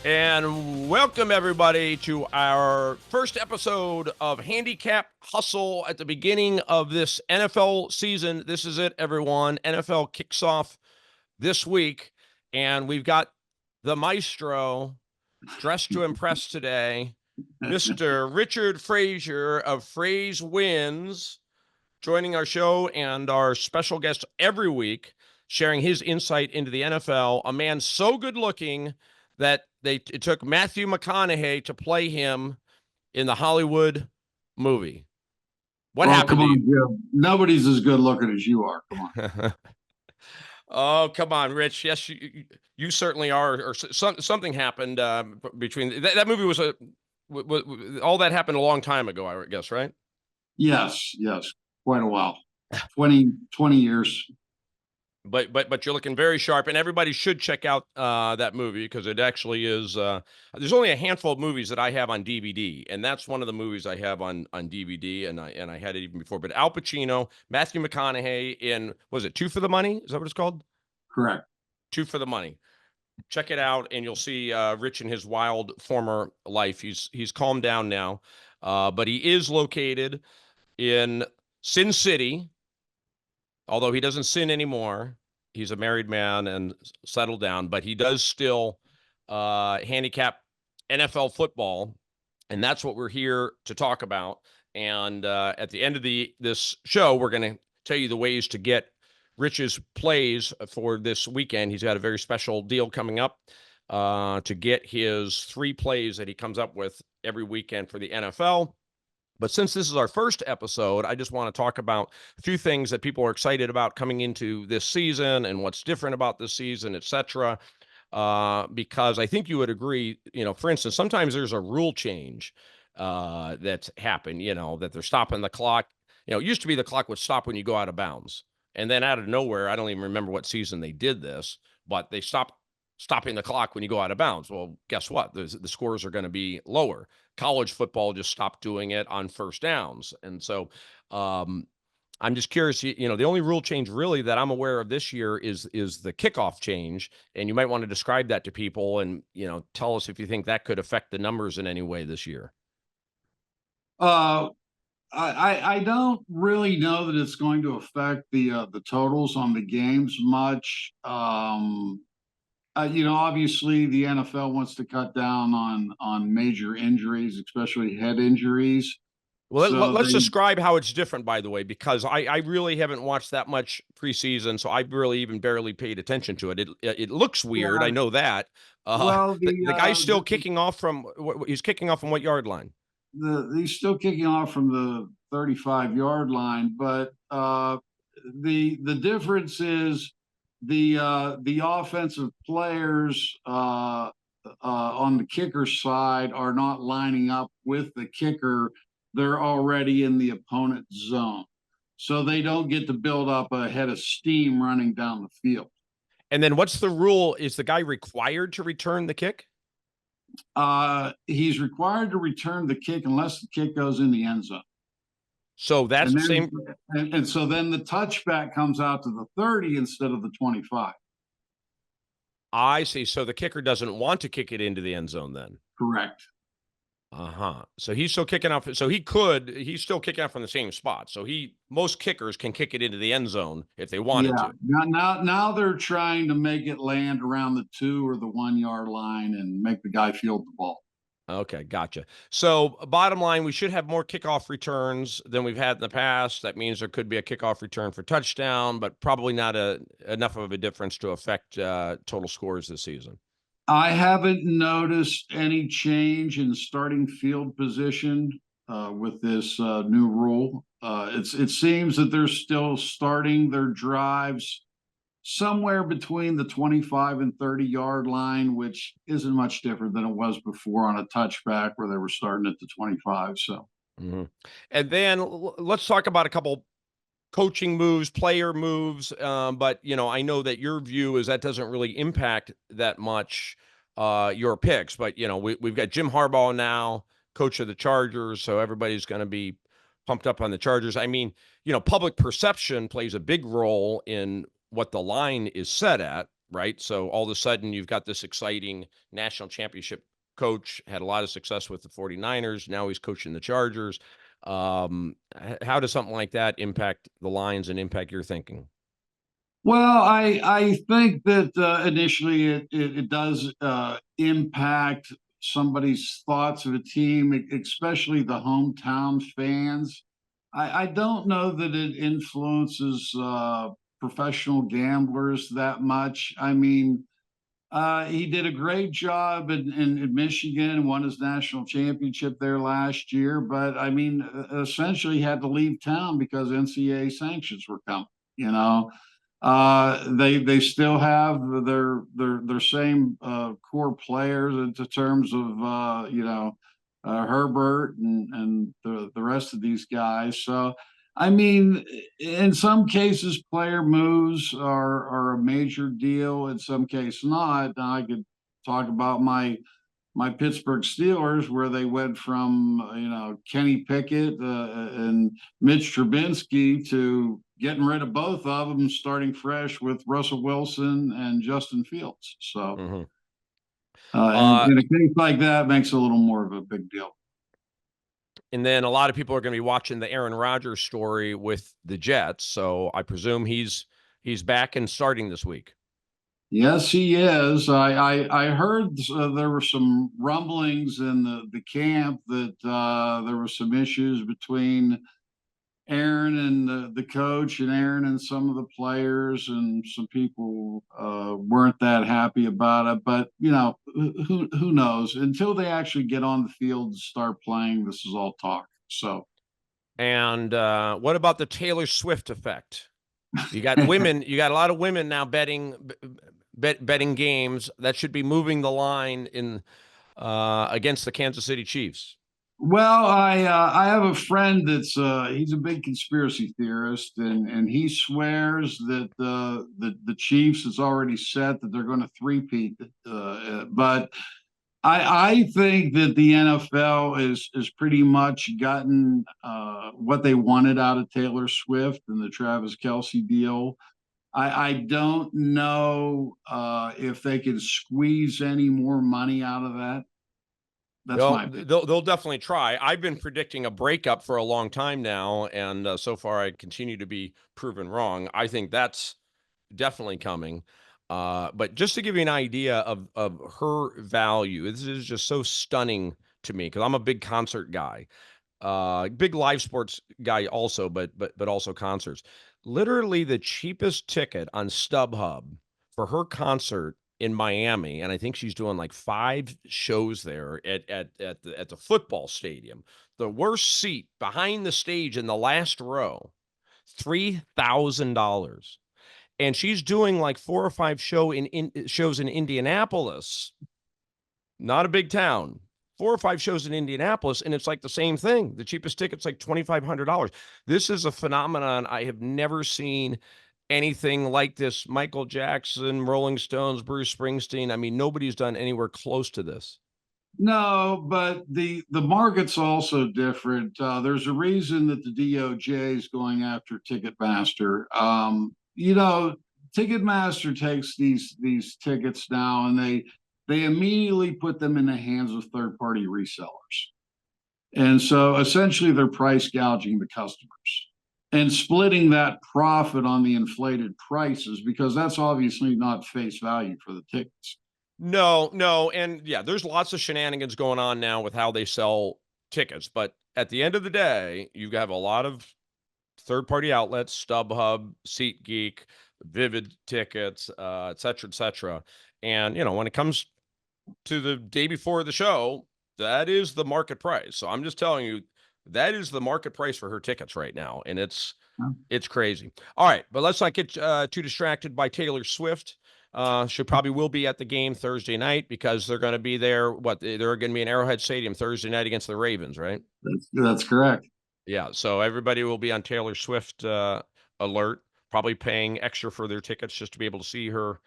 And welcome, everybody, to our first episode of Handicap Hustle at the beginning of this NFL season. This is it, everyone. NFL kicks off this week, and we've got the maestro dressed to impress today, Mr. Richard Frazier of Fraze Wins, joining our show, and our special guest every week, sharing his insight into the NFL, a man so good-looking that it took Matthew McConaughey to play him in the Hollywood movie. What happened to you? Jim. Nobody's as good looking as you are. Come on. Oh, come on, Rich. Yes, you certainly are. Or something happened between that movie was all that happened a long time ago, I guess, right? Yes, quite a while. 20 years. But you're looking very sharp, and everybody should check out that movie because it actually is. There's only a handful of movies that I have on DVD, and that's one of the movies I have on DVD, and I had it even before. But Al Pacino, Matthew McConaughey in, was it Two for the Money? Is that what it's called? Correct. Two for the Money. Check it out, and you'll see Rich in his wild former life. He's calmed down now, but he is located in Sin City. Although he doesn't sin anymore, he's a married man and settled down, but he does still handicap NFL football, and that's what we're here to talk about. And at the end of this show, we're going to tell you the ways to get Rich's plays for this weekend. He's got a very special deal coming up to get his 3 plays that he comes up with every weekend for the NFL. But since this is our first episode, I just want to talk about a few things that people are excited about coming into this season and what's different about this season, et cetera. Because I think you would agree, for instance, sometimes there's a rule change that's happened, that they're stopping the clock. It used to be the clock would stop when you go out of bounds. And then out of nowhere, I don't even remember what season they did this, but they stopping the clock when you go out of bounds. Well, guess what? The scores are going to be lower. College football just stopped doing it on first downs. And so I'm just curious, the only rule change really that I'm aware of this year is the kickoff change. And you might want to describe that to people and, tell us if you think that could affect the numbers in any way this year. I don't really know that it's going to affect the totals on the games much. Obviously the NFL wants to cut down on major injuries, especially head injuries. Well, let's describe how it's different, by the way, because I really haven't watched that much preseason, so I really even barely paid attention to it. It looks weird. Yeah. I know that. Well, the guy's still kicking off from he's kicking off from what yard line? He's still kicking off from the 35-yard line, but the difference is the offensive players on the kicker side are not lining up with the kicker. They're already in the opponent's zone, so they don't get to build up a head of steam running down the field. And then what's the rule? Is the guy required to return the kick? He's required to return the kick unless the kick goes in the end zone. So that's the same. And so then the touchback comes out to the 30 instead of the 25. I see. So the kicker doesn't want to kick it into the end zone then? Correct. So he's still kicking off. So he's still kicking off from the same spot. So most kickers can kick it into the end zone if they wanted to. Now they're trying to make it land around the 2 or the 1 yard line and make the guy field the ball. Okay, gotcha. So bottom line, we should have more kickoff returns than we've had in the past. That means there could be a kickoff return for touchdown, but probably not enough of a difference to affect total scores this season. I haven't noticed any change in starting field position with this new rule. It seems that they're still starting their drives somewhere between the 25 and 30 yard line, which isn't much different than it was before on a touchback where they were starting at the 25. So, And then let's talk about a couple coaching moves, player moves. But, I know that your view is that doesn't really impact that much your picks. But, we've got Jim Harbaugh now, coach of the Chargers. So everybody's going to be pumped up on the Chargers. I mean, public perception plays a big role in what the line is set at. right? So all of a sudden you've got this exciting national championship coach, had a lot of success with the 49ers. Now he's coaching the Chargers. How does something like that impact the Lions and impact your thinking? Well, I think that initially it does impact somebody's thoughts of a team, especially the hometown fans. I don't know that it influences professional gamblers that much. I mean, he did a great job in Michigan, won his national championship there last year. But I mean, essentially, he had to leave town because NCAA sanctions were coming. You know, they still have their same core players in terms of Herbert and the rest of these guys. So I mean, in some cases, player moves are a major deal. In some cases, not. Now, I could talk about my Pittsburgh Steelers, where they went from Kenny Pickett and Mitch Trubinsky to getting rid of both of them, starting fresh with Russell Wilson and Justin Fields. So, Mm-hmm. in a case like that, makes it a little more of a big deal. And then a lot of people are going to be watching the Aaron Rodgers story with the Jets. So I presume he's back and starting this week. Yes, he is. I heard there were some rumblings in the camp that there were some issues between Aaron and the coach, and Aaron and some of the players, and some people weren't that happy about it. But who knows? Until they actually get on the field and start playing, this is all talk. So. And what about the Taylor Swift effect? You got women. You got a lot of women now betting games. That should be moving the line in against the Kansas City Chiefs. Well, I have a friend that's he's a big conspiracy theorist, and he swears that the Chiefs has already set that they're going to three-peat. But I think that the NFL is pretty much gotten what they wanted out of Taylor Swift and the Travis Kelce deal. I don't know if they can squeeze any more money out of that. That's my opinion. They'll definitely try. I've been predicting a breakup for a long time now, and so far I continue to be proven wrong. I think that's definitely coming. But just to give you an idea of her value, this is just so stunning to me because I'm a big concert guy, big live sports guy also, but also concerts. Literally, the cheapest ticket on StubHub for her concert in Miami, and I think she's doing like 5 shows there at the football stadium. The worst seat behind the stage in the last row, $3,000. And she's doing like 4 or 5 shows in Indianapolis, not a big town. 4 or 5 shows in Indianapolis, and it's like the same thing. The cheapest ticket's like $2,500. This is a phenomenon I have never seen anything like this. Michael Jackson, Rolling Stones, Bruce Springsteen. I mean, nobody's done anywhere close to this. No, but the market's also different. There's a reason that the DOJ is going after Ticketmaster. Ticketmaster takes these tickets now, and they immediately put them in the hands of third-party resellers. And so essentially they're price gouging the customers and splitting that profit on the inflated prices, because that's obviously not face value for the tickets. No, and yeah, there's lots of shenanigans going on now with how they sell tickets, but at the end of the day, you have a lot of third-party outlets, StubHub, SeatGeek, Vivid Tickets, et cetera, et cetera. And, when it comes to the day before the show, that is the market price. So I'm just telling you, that is the market price for her tickets right now, and it's crazy. All right, but let's not get too distracted by Taylor Swift. She probably will be at the game Thursday night because they're going to be there. They're going to be in Arrowhead Stadium Thursday night against the Ravens, right? That's correct. Yeah, so everybody will be on Taylor Swift alert, probably paying extra for their tickets just to be able to see her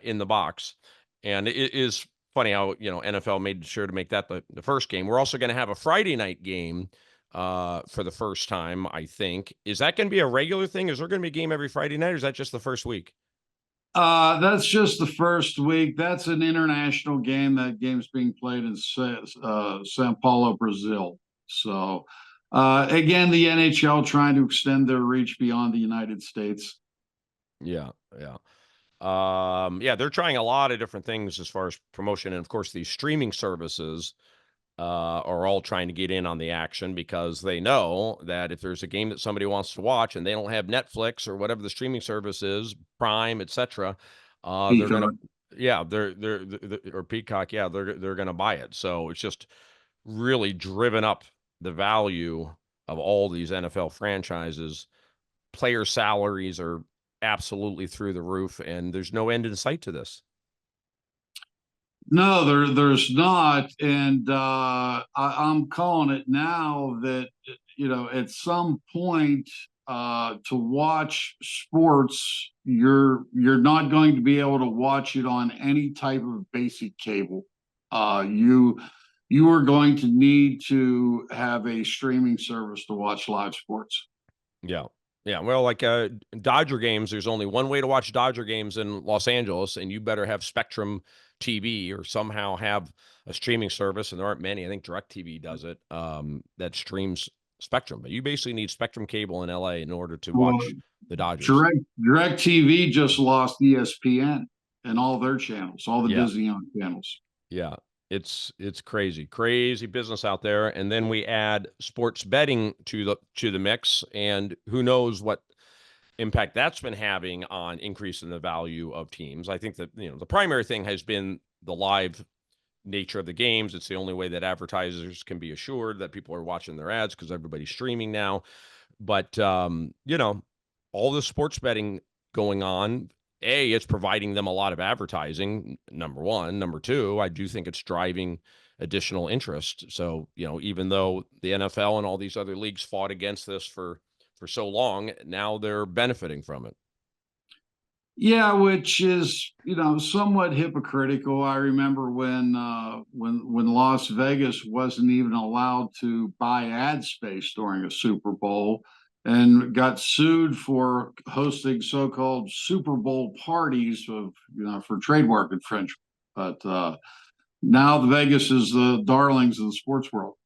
in the box. And it is funny how NFL made sure to make that the first game. We're also going to have a Friday night game for the first time, I think. Is that going to be a regular thing? Is there going to be a game every Friday night, or is that just the first week? That's just the first week. That's an international game. That game's being played in Sao Paulo, Brazil. So, again, the NHL trying to extend their reach beyond the United States. Yeah, yeah. Yeah, they're trying a lot of different things as far as promotion, and of course, these streaming services are all trying to get in on the action because they know that if there's a game that somebody wants to watch and they don't have Netflix or whatever the streaming service is, Prime, etc., they're gonna, Peacock. yeah, they're or Peacock, yeah, they're gonna buy it. So it's just really driven up the value of all these NFL franchises. Player salaries are absolutely through the roof, and there's no end in sight to this. No, there's not, and I'm calling it now that at some point to watch sports, you're not going to be able to watch it on any type of basic cable. You are going to need to have a streaming service to watch live sports. Yeah. Yeah. Well, like Dodger games, there's only one way to watch Dodger games in Los Angeles, and you better have Spectrum TV or somehow have a streaming service. And there aren't many. I think DirecTV does it, that streams Spectrum. But you basically need Spectrum cable in LA in order to Well, watch the Dodgers. Direct TV just lost ESPN and all their channels, all the Yeah. Disney on channels. Yeah. It's crazy, crazy business out there. And then we add sports betting to the mix, and who knows what impact that's been having on increasing the value of teams. I think that, the primary thing has been the live nature of the games. It's the only way that advertisers can be assured that people are watching their ads because everybody's streaming now. But all the sports betting going on, it's providing them a lot of advertising, number one. Number two, I do think it's driving additional interest. So, even though the NFL and all these other leagues fought against this for so long, now they're benefiting from it. Yeah, which is somewhat hypocritical. I remember when Las Vegas wasn't even allowed to buy ad space during a Super Bowl and got sued for hosting so-called Super Bowl parties of for trademark infringement. But now the Vegas is the darlings of the sports world.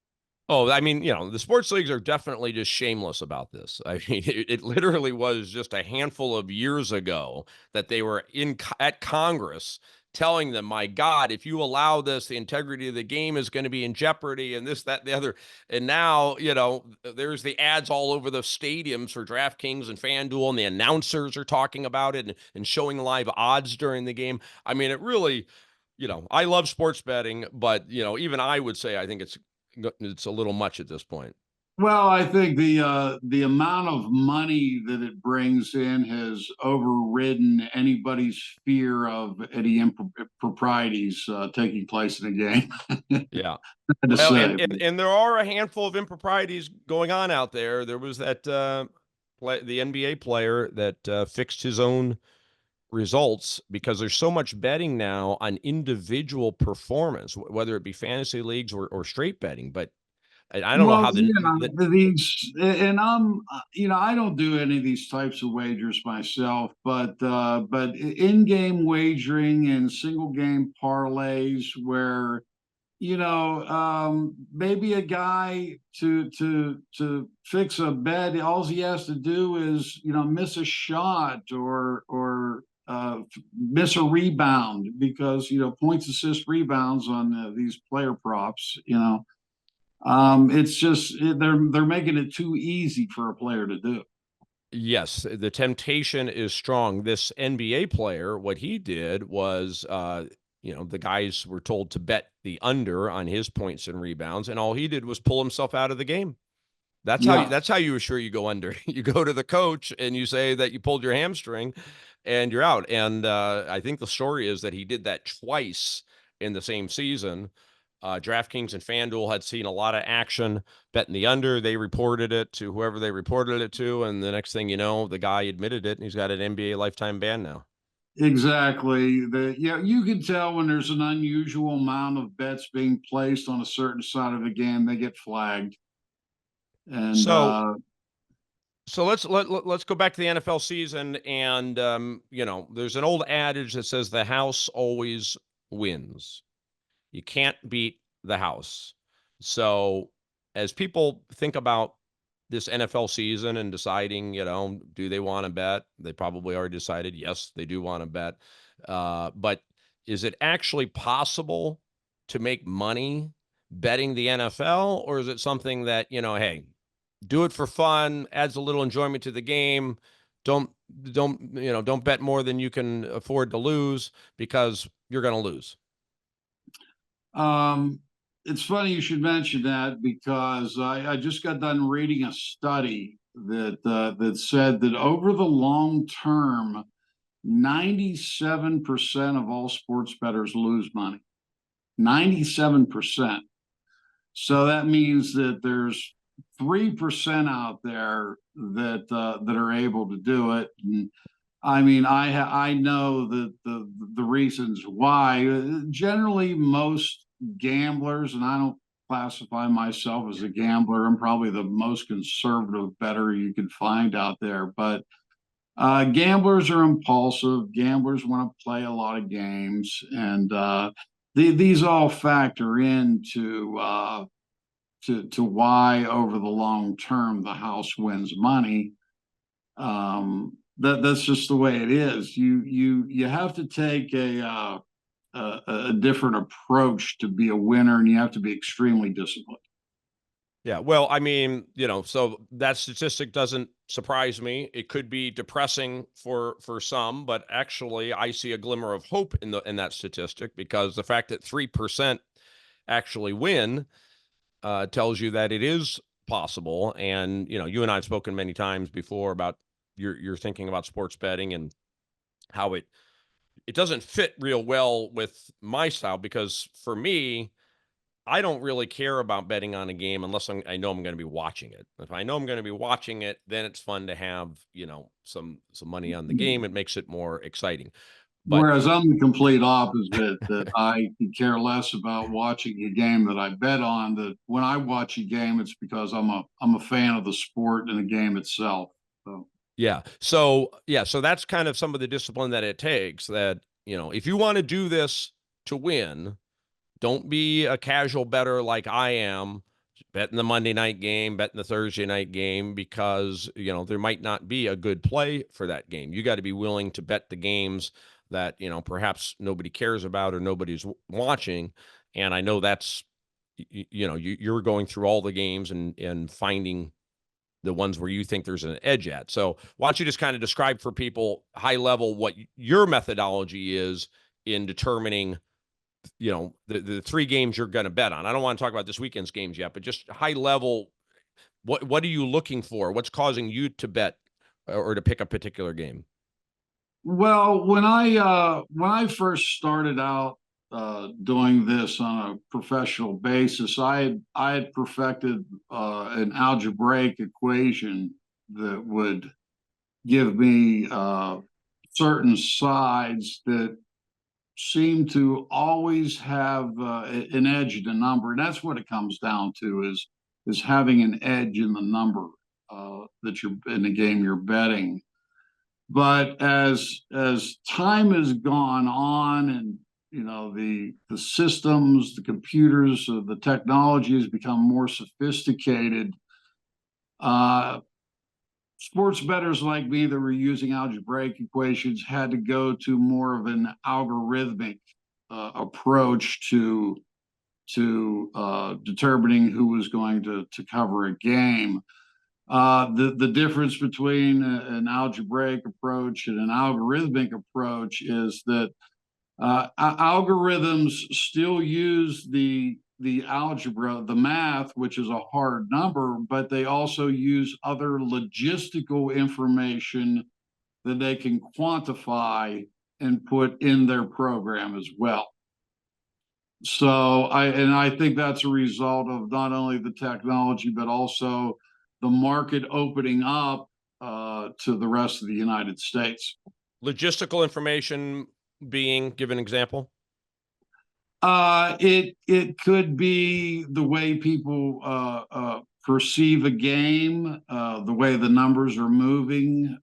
Oh, I mean, the sports leagues are definitely just shameless about this. I mean, it literally was just a handful of years ago that they were at Congress telling them, my God, if you allow this, the integrity of the game is going to be in jeopardy, and this, that, and the other. And now, there's the ads all over the stadiums for DraftKings and FanDuel, and the announcers are talking about it and showing live odds during the game. I mean, it really, I love sports betting, but, even I would say I think it's a little much at this point. Well, I think the amount of money that it brings in has overridden anybody's fear of any improprieties taking place in a game. Yeah. To Well, and, say, and and there are a handful of improprieties going on out there. There was that the NBA player that fixed his own results because there's so much betting now on individual performance, whether it be fantasy leagues or straight betting. But I don't know well, how yeah, these, and I don't do any of these types of wagers myself, but in-game wagering and single game parlays where maybe a guy to fix a bet, all he has to do is miss a shot or miss a rebound because points, assist, rebounds on these player props. It's just they're making it too easy for a player to do. Yes, the temptation is strong. This NBA player, what he did was, the guys were told to bet the under on his points and rebounds, and all he did was pull himself out of the game. Yeah, That's how you assure you go under. You go to the coach and you say that you pulled your hamstring, and you're out. And I think the story is that he did that twice in the same season. DraftKings and FanDuel had seen a lot of action betting the under. They reported it to whoever they reported it to, and the next thing you know, the guy admitted it, and he's got an NBA lifetime ban now. exactly. You can tell when there's an unusual amount of bets being placed on a certain side of the game, they get flagged. And So So let's go back to the NFL season, and there's an old adage that says the house always wins. You can't beat the house. So as people think about this NFL season and deciding, do they want to bet? They probably already decided, yes, they do want to bet. But is it actually possible to make money betting the NFL, or is it something that, hey, do it for fun, adds a little enjoyment to the game. Don't don't bet more than you can afford to lose because you're going to lose. Um, it's funny you should mention that because I just got done reading a study that said that over the long term, 97% of all sports bettors lose money. 97%. So that means that there's 3% out there that are able to do it. And I mean, I know that the reasons why. Generally, most gamblers, and I don't classify myself as a gambler. I'm probably the most conservative bettor you can find out there. But gamblers are impulsive. Gamblers want to play a lot of games, and these all factor into to why over the long term the house wins money. That's just the way it is. You have to take a different approach to be a winner, and you have to be extremely disciplined. Yeah, well, I mean, so that statistic doesn't surprise me. It could be depressing for some, but actually I see a glimmer of hope in that statistic, because the fact that 3% actually win tells you that it is possible. And you and I have spoken many times before about your thinking about sports betting and how it doesn't fit real well with my style, because for me, I don't really care about betting on a game unless I know I'm going to be watching it. If I know I'm going to be watching it, then it's fun to have, some money on the game. It makes it more exciting. But Whereas I'm the complete opposite, that I could care less about watching a game that I bet on. That when I watch a game, it's because I'm a fan of the sport and the game itself. So. so that's kind of some of the discipline that it takes. That, if you want to do this to win, don't be a casual bettor like I am, betting the Monday night game, betting the Thursday night game, because, there might not be a good play for that game. You got to be willing to bet the games that, perhaps nobody cares about or nobody's watching. And I know that's, you're going through all the games and finding the ones where you think there's an edge at. So why don't you just kind of describe for people high level what your methodology is in determining the three games you're going to bet on. I don't want to talk about this weekend's games yet, but just high level, what are you looking for? What's causing you to bet or to pick a particular game? Well, when I first started out doing this on a professional basis, I had perfected an algebraic equation that would give me certain sides that seem to always have an edge in the number, and that's what it comes down to is having an edge in the number that you're in the game you're betting. But as time has gone on, and the systems, the computers, the technology has become more sophisticated, uh, sports bettors like me that were using algebraic equations had to go to more of an algorithmic approach to determining who was going to cover a game. The difference between an algebraic approach and an algorithmic approach is that algorithms still use the algebra, the math, which is a hard number, but they also use other logistical information that they can quantify and put in their program as well. So I think that's a result of not only the technology, but also the market opening up to the rest of the United States. Logistical information being, give an example. It could be the way people perceive a game, the way the numbers are moving,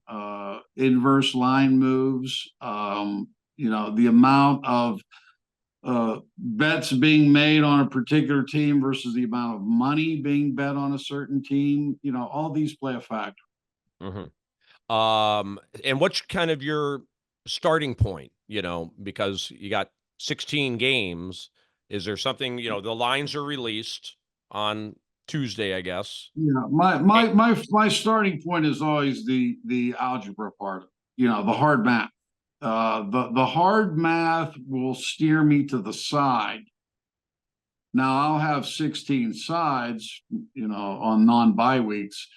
inverse line moves, the amount of bets being made on a particular team versus the amount of money being bet on a certain team. All these play a factor. And what's kind of your starting point, because you got 16 games. Is there something, the lines are released on Tuesday, I guess. Yeah, my starting point is always the algebra part, the hard math. The hard math will steer me to the side. Now I'll have 16 sides, on non-bye weeks,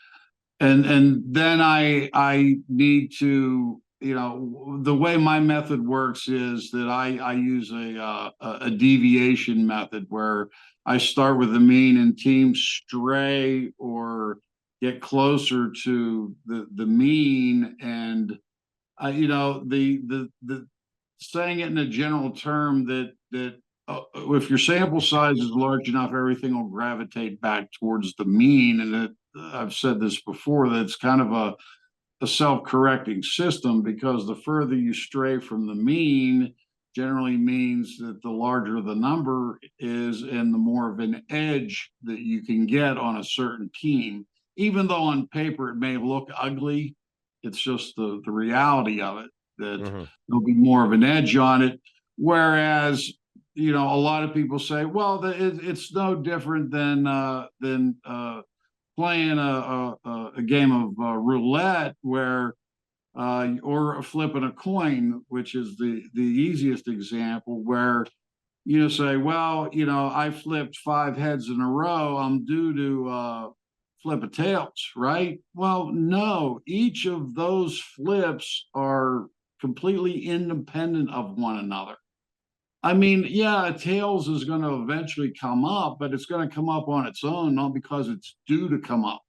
and then I need to, the way my method works is that I use a deviation method where I start with the mean and teams stray or get closer to the mean, and the saying it in a general term that if your sample size is large enough, everything will gravitate back towards the mean. And I've said this before, that it's kind of a self-correcting system, because the further you stray from the mean generally means that the larger the number is and the more of an edge that you can get on a certain team. Even though on paper it may look ugly, it's just the reality of it, that there'll be more of an edge on it. Whereas, a lot of people say, well, it's no different than playing a game of roulette, where or flipping a coin, which is the easiest example, where you say, well, I flipped 5 heads in a row, I'm due to flip a tails, right? Well, no, each of those flips are completely independent of one another. I mean, yeah, tails is going to eventually come up, but it's going to come up on its own, not because it's due to come up.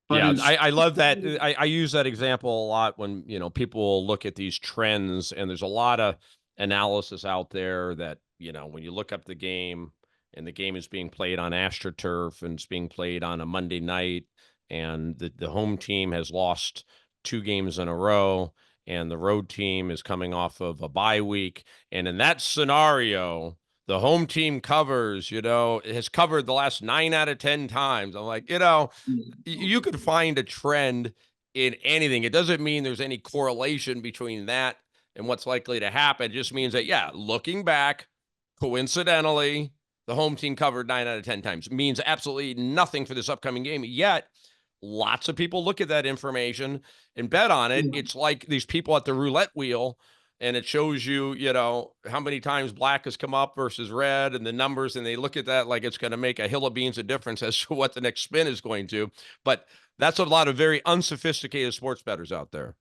But Yeah, I love that. I use that example a lot when, people look at these trends, and there's a lot of analysis out there that, when you look up the game and the game is being played on AstroTurf and it's being played on a Monday night, and the home team has lost 2 games in a row and the road team is coming off of a bye week. And in that scenario, the home team covers, has covered the last 9 out of 10 times. I'm like, you could find a trend in anything. It doesn't mean there's any correlation between that and what's likely to happen. It just means that, yeah, looking back, coincidentally, the home team covered 9 out of 10 times. It means absolutely nothing for this upcoming game. Yet, lots of people look at that information and bet on it. It's like these people at the roulette wheel, and it shows you, how many times black has come up versus red and the numbers, and they look at that like it's going to make a hill of beans of difference as to what the next spin is going to. But that's a lot of very unsophisticated sports bettors out there.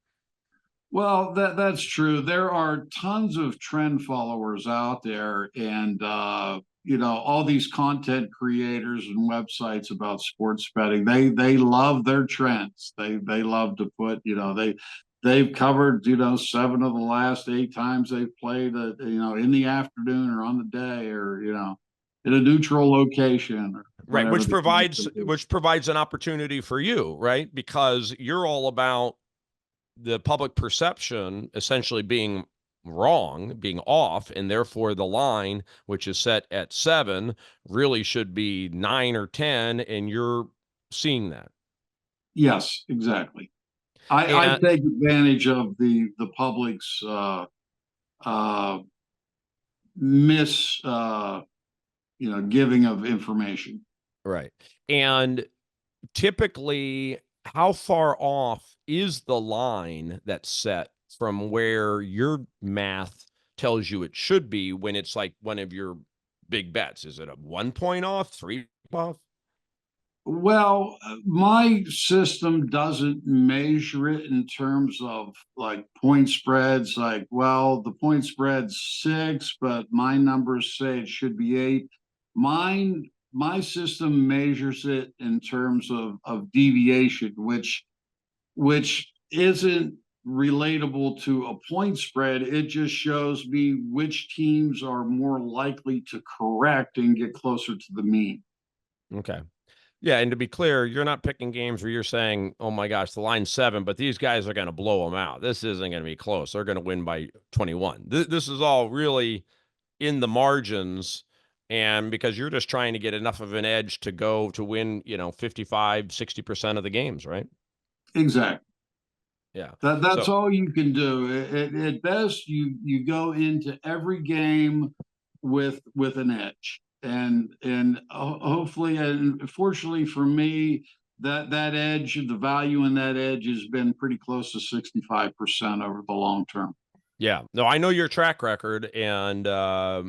Well, that's true. There are tons of trend followers out there, and all these content creators and websites about sports betting. They love their trends. They love to put, they've covered 7 of the last 8 times they've played, in the afternoon or on the day, or in a neutral location, or right, which provides an opportunity for you, right? Because you're all about the public perception essentially being wrong, being off, and therefore the line, which is set at 7, really should be 9 or 10, and you're seeing that. Yes, exactly. I take advantage of the public's giving of information. Right. And typically, how far off is the line that's set from where your math tells you it should be when it's like one of your big bets? Is it a 1 point off, 3 off? Well, my system doesn't measure it in terms of like point spreads, like, well, the point spread's 6, but my numbers say it should be 8. My system measures it in terms of deviation, which isn't relatable to a point spread. It just shows me which teams are more likely to correct and get closer to the mean. Okay. Yeah, and to be clear, you're not picking games where you're saying, "Oh my gosh, the line's 7, but these guys are going to blow them out. This isn't going to be close. They're going to win by 21." This is all really in the margins, and because you're just trying to get enough of an edge to go to win, 55, 60% of the games, right? Exactly. Yeah. That's So, all you can do. At best, you go into every game with an edge, and hopefully, and fortunately for me, that edge, the value in that edge has been pretty close to 65% over the long term. yeah. No, I know your track record, and I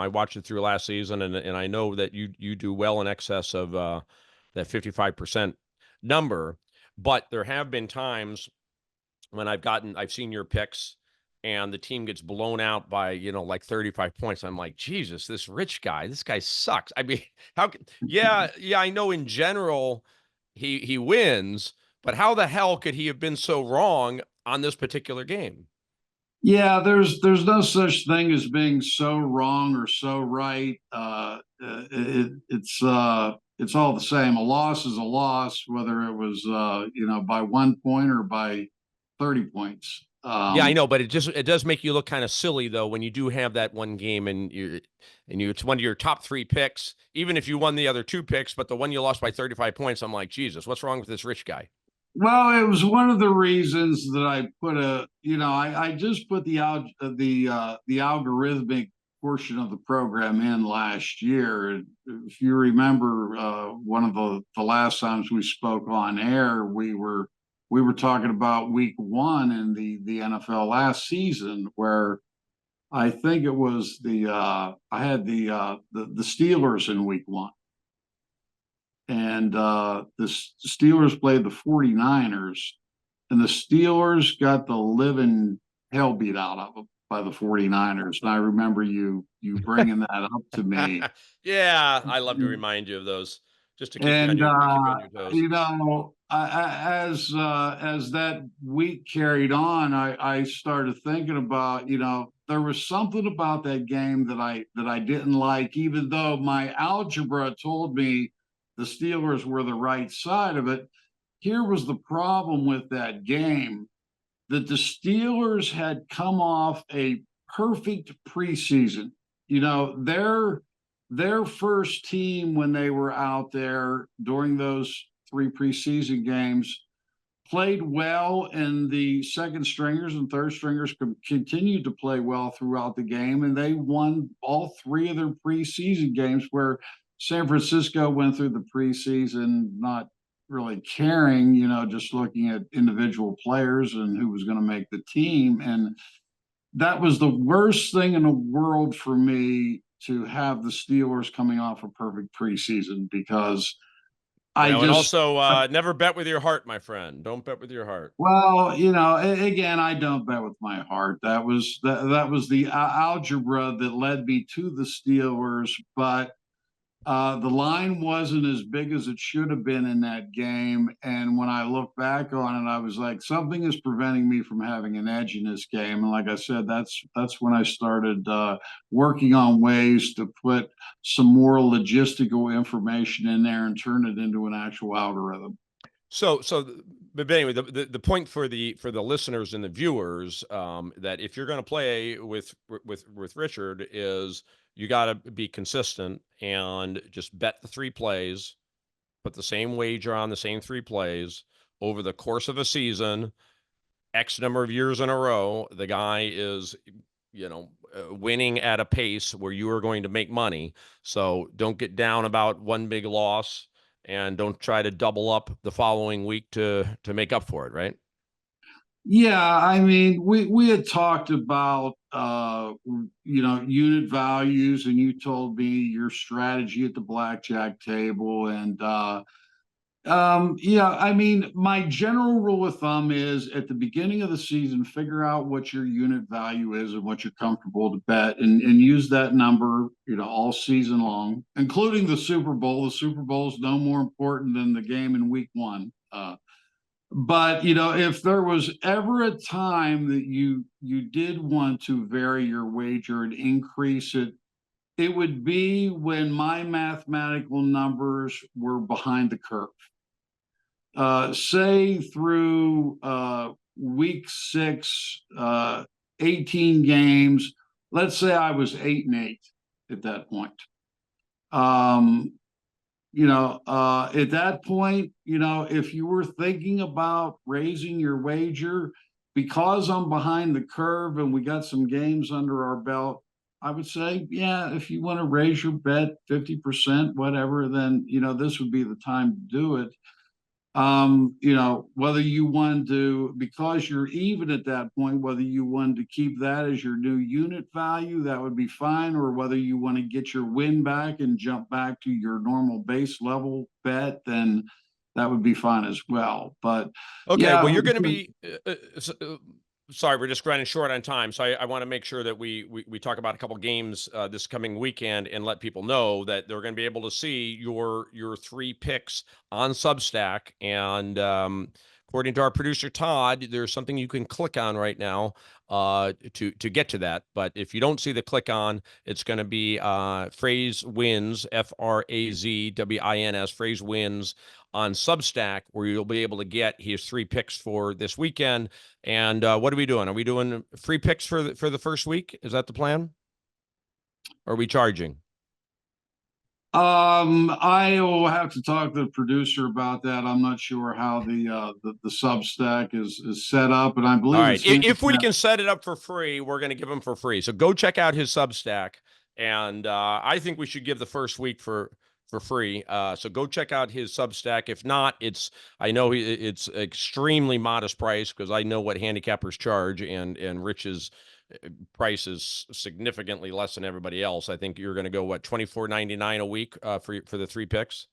watched it through last season, and I know that you do well in excess of that 55% number. But there have been times when I've seen your picks and the team gets blown out by, like 35 points. I'm like, Jesus, this guy sucks. I mean, yeah, I know in general he wins, but how the hell could he have been so wrong on this particular game? Yeah, there's no such thing as being so wrong or so right. It's all the same. A loss is a loss, whether it was by 1 point or by 30 points. Yeah, I know, but it does make you look kind of silly though when you do have that one game it's one of your top 3 picks, even if you won the other 2 picks, but the one you lost by 35 points, I'm like, Jesus, what's wrong with this rich guy? Well, it was one of the reasons that I put I just put the algorithmic portion of the program in last year. If you remember, one of the last times we spoke on air, we were talking about week one in the NFL last season, where I think it was I had the Steelers in week one, and the Steelers played the 49ers, and the Steelers got the living hell beat out of them by the 49ers. And I remember you bringing that up to me. Yeah, I love to remind you of those just to keep you on And your toes. as that week carried on, I started thinking about, there was something about that game that I didn't like, even though my algebra told me the Steelers were the right side of it. Here was the problem with that game, that the Steelers had come off a perfect preseason. Their first team when they were out there during those 3 preseason games played well, and the second stringers and third stringers continued to play well throughout the game, and they won all 3 of their preseason games, where San Francisco went through the preseason not really caring, just looking at individual players and who was going to make the team. And that was the worst thing in the world for me, to have the Steelers coming off a perfect preseason, because I Well, and just also never bet with your heart, my friend. Don't bet with your heart. Well, again, I don't bet with my heart. That was the algebra that led me to the Steelers, but the line wasn't as big as it should have been in that game. And when I look back on it, I was like, something is preventing me from having an edge in this game. And like I said, that's when I started working on ways to put some more logistical information in there and turn it into an actual algorithm. But anyway, the point for the listeners and the viewers, that if you're going to play with Richard, is you got to be consistent and just bet the 3 plays, put the same wager on the same 3 plays over the course of a season, X number of years in a row. The guy is, winning at a pace where you are going to make money. So don't get down about one big loss, and don't try to double up the following week to make up for it, right? Yeah, I mean, we had talked about unit values, and you told me your strategy at the blackjack table, and yeah, I mean, my general rule of thumb is, at the beginning of the season, figure out what your unit value is and what you're comfortable to bet, and use that number, all season long, including the Super Bowl. The Super Bowl is no more important than the game in week one. But if there was ever a time that you did want to vary your wager and increase it It would be when my mathematical numbers were behind the curve. Say through week 6, 18 games. Let's say I was 8-8 at that point. At that point, if you were thinking about raising your wager, because I'm behind the curve and we got some games under our belt, I would say, yeah, if you want to raise your bet 50%, whatever, then, this would be the time to do it. Whether you want to, because you're even at that point, whether you want to keep that as your new unit value, that would be fine, or whether you want to get your win back and jump back to your normal base level bet, then that would be fine as well. But Okay, yeah, well, you're going to be. Sorry, we're just running short on time, so I want to make sure that we talk about a couple games this coming weekend and let people know that they're going to be able to see your 3 picks on Substack. And according to our producer Todd, there's something you can click on right now to get to that. But if you don't see the click on, it's going to be Phrase Wins, FRAZWINS, Phrase Wins on Substack, where you'll be able to get his 3 picks for this weekend. And what are we doing? Are we doing free picks for the first week? Is that the plan? Or are we charging? I will have to talk to the producer about that. I'm not sure how the Substack is set up, and I All believe right. it's If we handicap. can set it up for free, we're going to give him for free. So go check out his Substack, and I think we should give the first week for free. So go check out his Substack. If not, I know it's extremely modest price, because I know what handicappers charge, and Rich's price is significantly less than everybody else. I think you're going to go $24.99 a week for the 3 picks.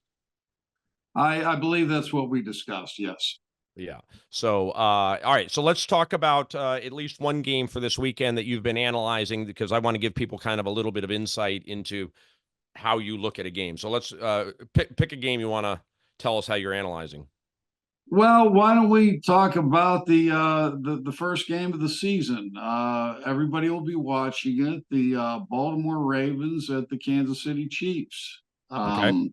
I believe that's what we discussed. Yes. Yeah. So, all right. So let's talk about at least one game for this weekend that you've been analyzing, because I want to give people kind of a little bit of insight into how you look at a game. So let's pick a game you want to tell us how you're analyzing. Well, why don't we talk about the first game of the season? Everybody will be watching it. The Baltimore Ravens at the Kansas City Chiefs. Okay.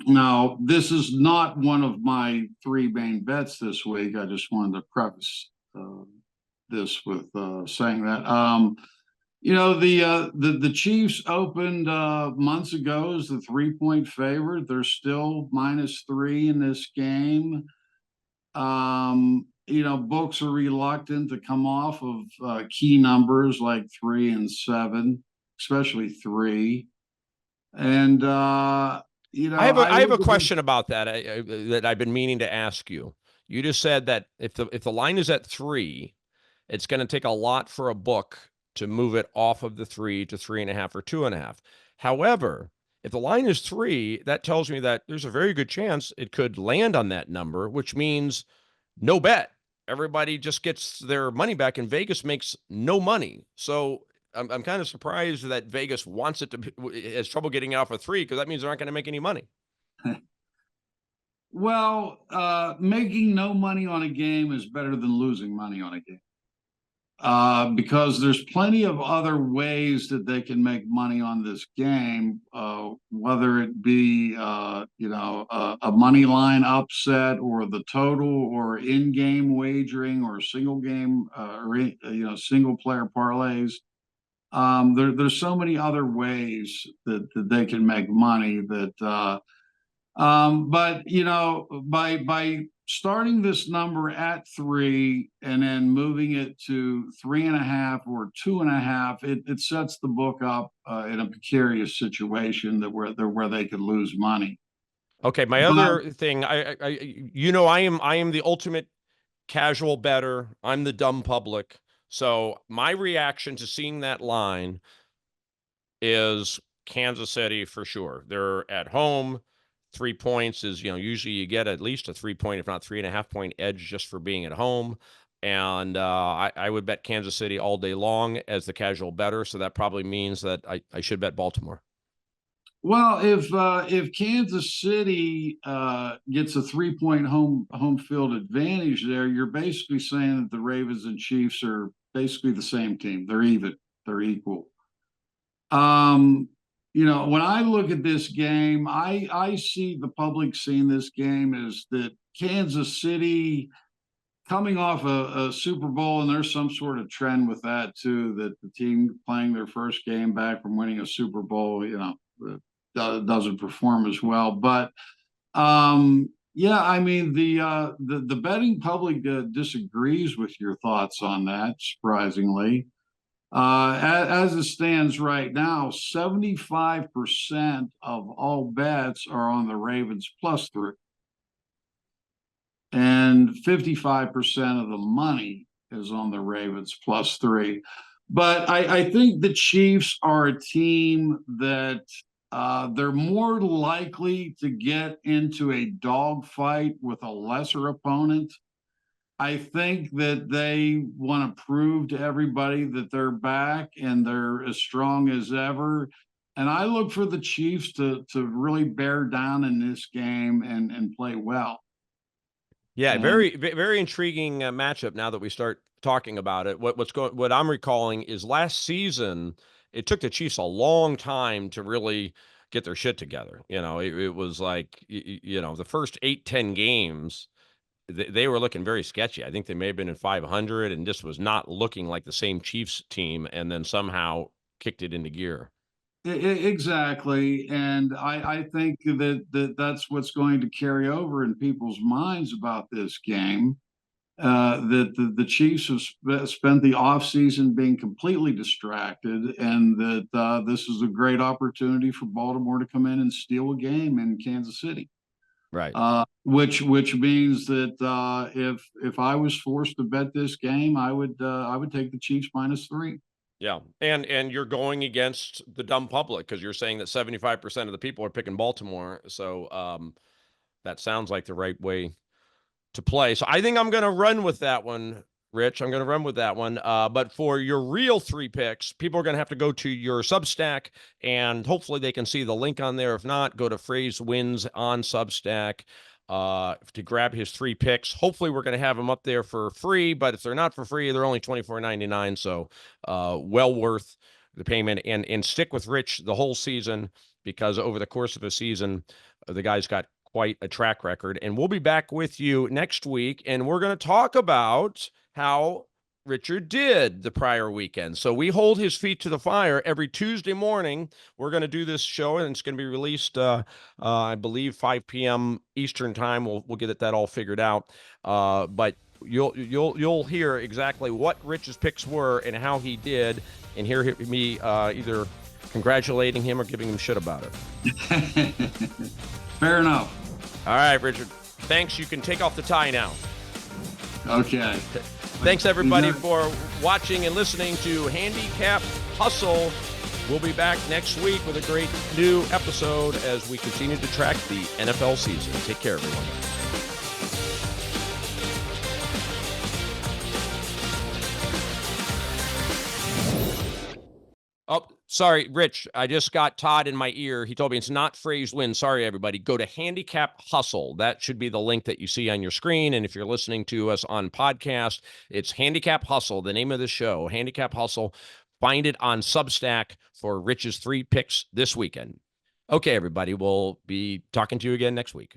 Now, this is not one of my 3 main bets this week. I just wanted to preface this with saying that. The Chiefs opened months ago as the 3-point favorite. They're still -3 in this game. Books are reluctant to come off of key numbers like 3 and 7, especially 3. And I have look a at the question about that that I've been meaning to ask you. You just said that if the line is at 3, it's going to take a lot for a book to move it off of the 3 to 3.5 or 2.5. However, if the line is 3, that tells me that there's a very good chance it could land on that number, which means no bet. Everybody just gets their money back, and Vegas makes no money. So I'm kind of surprised that Vegas wants it has trouble getting it off of 3, because that means they're not going to make any money. Well, making no money on a game is better than losing money on a game. Because there's plenty of other ways that they can make money on this game, whether it be a money line upset, or the total, or in-game wagering, or single game or single player parlays. There's so many other ways that they can make money that but by starting this number at 3 and then moving it to 3.5 or 2.5, it sets the book up in a precarious situation where they could lose money. Okay, my But other thing, I am the ultimate casual bettor. I'm the dumb public. So my reaction to seeing that line is Kansas City for sure. They're at home. 3 points is, usually you get at least a 3-point, if not 3.5-point edge just for being at home. And I would bet Kansas City all day long as the casual bettor. So that probably means that I should bet Baltimore. well, if Kansas City gets a 3-point home field advantage there, you're basically saying that the Ravens and Chiefs are basically the same team. They're even. They're equal. Um, when I look at this game, I see the public seeing this game as that Kansas City coming off a Super Bowl, and there's some sort of trend with that too, that the team playing their first game back from winning a Super Bowl, doesn't perform as well. But yeah, I mean the betting public disagrees with your thoughts on that, surprisingly. As it stands right now, 75% of all bets are on the Ravens +3, and 55% of the money is on the Ravens +3. But I think the Chiefs are a team that they're more likely to get into a dogfight with a lesser opponent. I think that they want to prove to everybody that they're back and they're as strong as ever. And I look for the Chiefs to really bear down in this game and play well. Yeah, And very intriguing matchup. Now that we start talking about it, what I'm recalling is last season it took the Chiefs a long time to really get their shit together. It was like the first 8-10 games they were looking very sketchy. I think they may have been in 500, and this was not looking like the same Chiefs team. And then somehow kicked it into gear. exactly. And I think that's what's going to carry over in people's minds about this game. That the Chiefs have spent the offseason being completely distracted, and that this is a great opportunity for Baltimore to come in and steal a game in Kansas City. Right. Which means that if I was forced to bet this game, I would take the Chiefs -3. Yeah. And you're going against the dumb public because you're saying that 75% of the people are picking Baltimore. So that sounds like the right way to play. So I think I'm going to run with that one, Rich. I'm going to run with that one. But for your real 3 picks, people are going to have to go to your Substack, and hopefully they can see the link on there. If not, go to Phrase Wins on Substack to grab his 3 picks. Hopefully we're going to have them up there for free, but if they're not for free, they're only $24.99. So well worth the payment, and stick with Rich the whole season, because over the course of a season, the guy's got quite a track record. And we'll be back with you next week, and we're going to talk about how Richard did the prior weekend. So we hold his feet to the fire every Tuesday morning. We're going to do this show, and it's going to be released, I believe, 5 p.m. Eastern time. We'll get that all figured out. But you'll hear exactly what Rich's picks were and how he did, and hear me either congratulating him or giving him shit about it. Fair enough. All right, Richard. Thanks. You can take off the tie now. Okay. Thanks, everybody, for watching and listening to Handicap Hustle. We'll be back next week with a great new episode as we continue to track the NFL season. Take care, everyone. Oh, sorry, Rich. I just got Todd in my ear. He told me it's not Phrase Win. Sorry, everybody. Go to Handicap Hustle. That should be the link that you see on your screen. And if you're listening to us on podcast, it's Handicap Hustle, the name of the show. Handicap Hustle. Find it on Substack for Rich's 3 picks this weekend. Okay, everybody. We'll be talking to you again next week.